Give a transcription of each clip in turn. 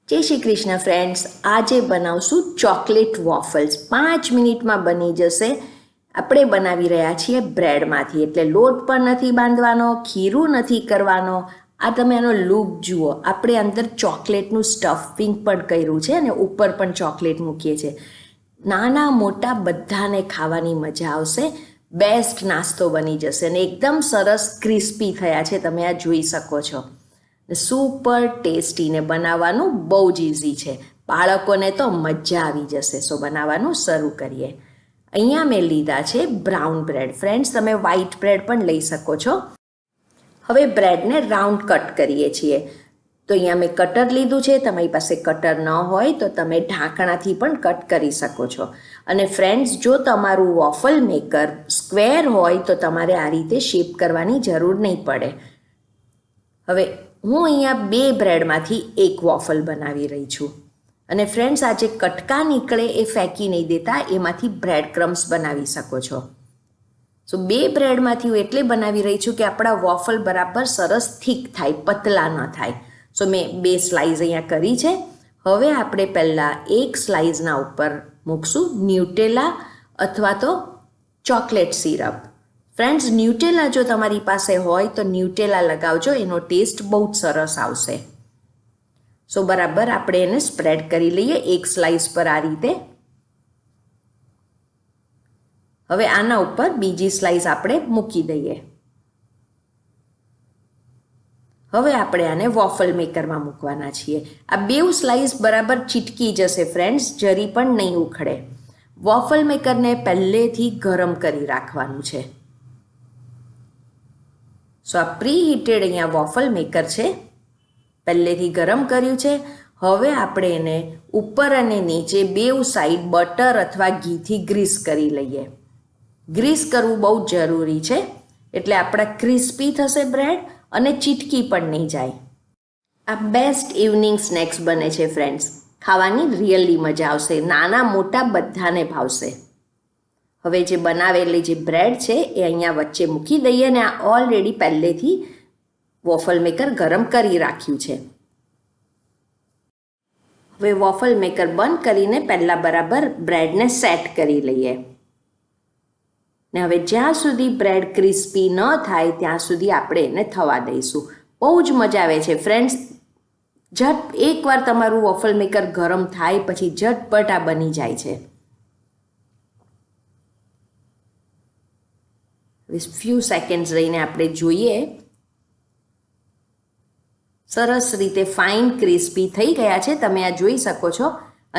જય શ્રી કૃષ્ણ ફ્રેન્ડ્સ, આજે બનાવશું ચોકલેટ વોફલ્સ. 5 મિનિટમાં બની જશે. આપણે બનાવી રહ્યા છીએ બ્રેડમાંથી, એટલે લોટ પણ નથી બાંધવાનો, ખીરું નથી કરવાનો. આ તમે આનો લુક જુઓ. આપણે અંદર ચોકલેટનું સ્ટફિંગ પણ કર્યું છે અને ઉપર પણ ચોકલેટ મૂકીએ છીએ. નાના મોટા બધાને ખાવાની મજા આવશે. બેસ્ટ નાસ્તો બની જશે અને એકદમ સરસ ક્રિસ્પી થયા છે, તમે આ જોઈ શકો છો. સુપર ટેસ્ટીને બનાવવાનું બહુ જ ઇઝી છે. બાળકોને તો મજા આવી જશે. સો બનાવવાનું શરૂ કરીએ. અહીંયા મેં લીધા છે બ્રાઉન બ્રેડ. ફ્રેન્ડ્સ, તમે વ્હાઈટ બ્રેડ પણ લઈ શકો છો. હવે બ્રેડને રાઉન્ડ કટ કરીએ છીએ. તો અહીંયા મેં કટર લીધું છે. તમારી પાસે કટર ન હોય તો તમે ઢાંકણાથી પણ કટ કરી શકો છો. અને ફ્રેન્ડ્સ, જો તમારું વોફલ મેકર સ્ક્વેર હોય તો તમારે આ રીતે શેપ કરવાની જરૂર નહીં પડે. હવે હું અહીંયા 2 બ્રેડમાંથી એક વોફલ બનાવી રહી છું. અને ફ્રેન્ડ્સ, આ જે કટકા નીકળે એ ફેંકી નહીં દેતા, એમાંથી બ્રેડ ક્રમ્સ બનાવી શકો છો. સો 2 બ્રેડમાંથી હું એટલે બનાવી રહી છું કે આપણા વોફલ બરાબર સરસ થીક થાય, પતલા ન થાય. સો મેં 2 સ્લાઇસ અહીંયા કરી છે. હવે આપણે પહેલાં એક સ્લાઇસના ઉપર મૂકશું ન્યુટેલા અથવા તો ચોકલેટ સિરપ. ફ્રેન્ડ્સ, ન્યુટેલા જો તમારી પાસે હોય તો ન્યુટેલા લગાવજો, એનો ટેસ્ટ બહુ જ સરસ આવશે. સો બરાબર આપણે એને સ્પ્રેડ કરી લઈએ એક સ્લાઇસ પર આ રીતે. હવે આના ઉપર બીજી સ્લાઇસ આપણે મૂકી દઈએ. હવે આપણે આને વોફલ મેકરમાં મૂકવાના છીએ. આ 2 સ્લાઇસ બરાબર ચીટકી જશે ફ્રેન્ડ્સ, જરી પણ નહીં ઉખડે. વોફલ મેકરને પહેલેથી ગરમ કરી રાખવાનું છે. સો આ પ્રી હીટેડ અહીંયા વોફલ મેકર છે, પહેલેથી ગરમ કર્યું છે. હવે આપણે એને ઉપર અને નીચે 2 સાઈડ બટર અથવા ઘીથી ગ્રીસ કરી લઈએ. ગ્રીસ કરવું બહુ જરૂરી છે, એટલે આપણા ક્રિસ્પી થશે બ્રેડ અને ચીટકી પણ નહીં જાય. આ બેસ્ટ ઇવનિંગ સ્નેક્સ બને છે ફ્રેન્ડ્સ. ખાવાની રિયલી મજા આવશે. નાના મોટા બધાને ભાવશે. હવે જે બનાવેલી જે બ્રેડ છે એ અહીંયા વચ્ચે મૂકી દઈએ અને આ ઓલરેડી પહેલેથી વોફલ મેકર ગરમ કરી રાખ્યું છે. હવે વોફલ મેકર બંધ કરીને પહેલાં બરાબર બ્રેડને સેટ કરી લઈએ. ને હવે જ્યાં સુધી બ્રેડ ક્રિસ્પી ન થાય ત્યાં સુધી આપણે એને થવા દઈશું. બહુ જ મજા આવે છે ફ્રેન્ડ્સ. એકવાર તમારું વોફલ મેકર ગરમ થાય પછી ઝટપટ આ બની જાય છે. ફ્યુ સેકન્ડ્સ રહીને આપણે જોઈએ. સરસ રીતે ફાઇન ક્રિસ્પી થઈ ગયા છે, તમે આ જોઈ શકો છો.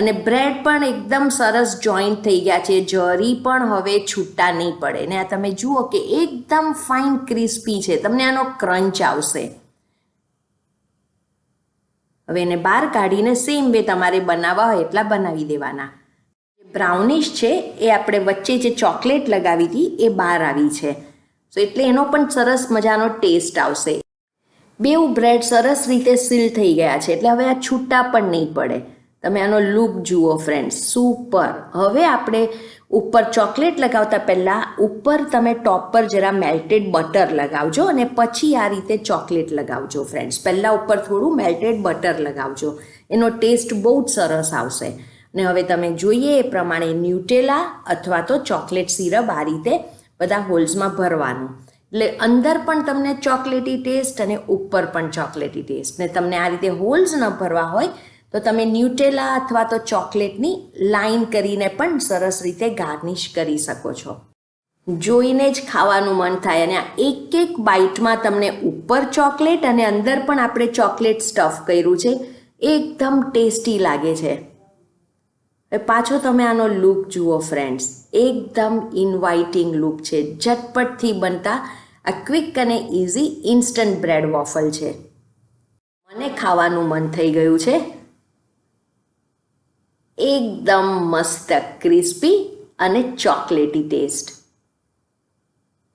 અને બ્રેડ પણ એકદમ સરસ જોઈન્ટ થઈ ગયા છે, જરી પણ હવે છૂટા નહીં પડે. ને આ તમે જુઓ કે એકદમ ફાઇન ક્રિસ્પી છે, તમને આનો ક્રંચ આવશે. હવે એને બહાર કાઢીને સેમ વે તમારે બનાવવા હોય એટલા બનાવી દેવાના. બ્રાઉનિશ છે એ આપણે વચ્ચે જે ચોકલેટ લગાવી હતી એ બહાર આવી છે. સો એટલે એનો પણ સરસ મજાનો ટેસ્ટ આવશે. 2 બ્રેડ સરસ રીતે સીલ થઈ ગયા છે, એટલે હવે આ છૂટા પણ નહીં પડે. તમે આનો લુક જુઓ ફ્રેન્ડ્સ, સુપર. હવે આપણે ઉપર ચોકલેટ લગાવતા પહેલાં ઉપર તમે ટોપ પર જરા મેલ્ટેડ બટર લગાવજો અને પછી આ રીતે ચોકલેટ લગાવજો ફ્રેન્ડ્સ. પહેલાં ઉપર થોડું મેલ્ટેડ બટર લગાવજો, એનો ટેસ્ટ બહુ જ સરસ આવશે. ને હવે તમે જોઈએ એ પ્રમાણે ન્યુટેલા અથવા તો ચોકલેટ સિરપ આ રીતે બધા હોલ્સમાં ભરવાનું. એટલે અંદર પણ તમને ચોકલેટી ટેસ્ટ અને ઉપર પણ ચોકલેટી ટેસ્ટ. ને તમને આ રીતે હોલ્સ ન ભરવા હોય તો તમે ન્યુટેલા અથવા તો ચોકલેટની લાઈન કરીને પણ સરસ રીતે ગાર્નિશ કરી શકો છો. જોઈને જ ખાવાનું મન થાય. અને આ એક બાઇટમાં તમને ઉપર ચોકલેટ અને અંદર પણ આપણે ચોકલેટ સ્ટફ કર્યું છે, એકદમ ટેસ્ટી લાગે છે. પાછો તમે આનો લુક જુઓ ફ્રેન્ડ્સ, એકદમ ઇન્વાઇટિંગ લુક છે. ઝટપટથી બનતા આ ક્વિક અને ઇઝી ઇન્સ્ટન્ટ બ્રેડ વોફલ છે. મને ખાવાનું મન થઈ ગયું છે. એકદમ મસ્ત ક્રિસ્પી અને ચોકલેટી ટેસ્ટ.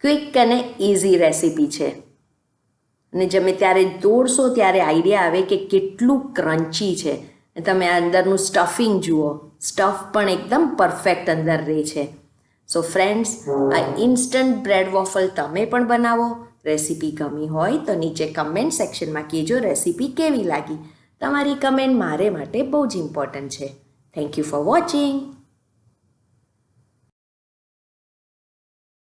ક્વિક અને ઇઝી રેસીપી છે. અને તમે ત્યારે તોડશો ત્યારે આઈડિયા આવે કે કેટલું ક્રન્ચી છે. તમે આ અંદરનું સ્ટફિંગ જુઓ, સ્ટફ પણ એકદમ પરફેક્ટ અંદર રહે છે. સો ફ્રેન્ડ્સ, આ ઇન્સ્ટન્ટ બ્રેડ વોફલ તમે પણ બનાવો. રેસીપી ગમી હોય તો નીચે કમેન્ટ સેક્શનમાં કહેજો રેસીપી કેવી લાગી. તમારી કમેન્ટ મારે માટે બહુ જ ઇમ્પોર્ટન્ટ છે. Thank you for watching.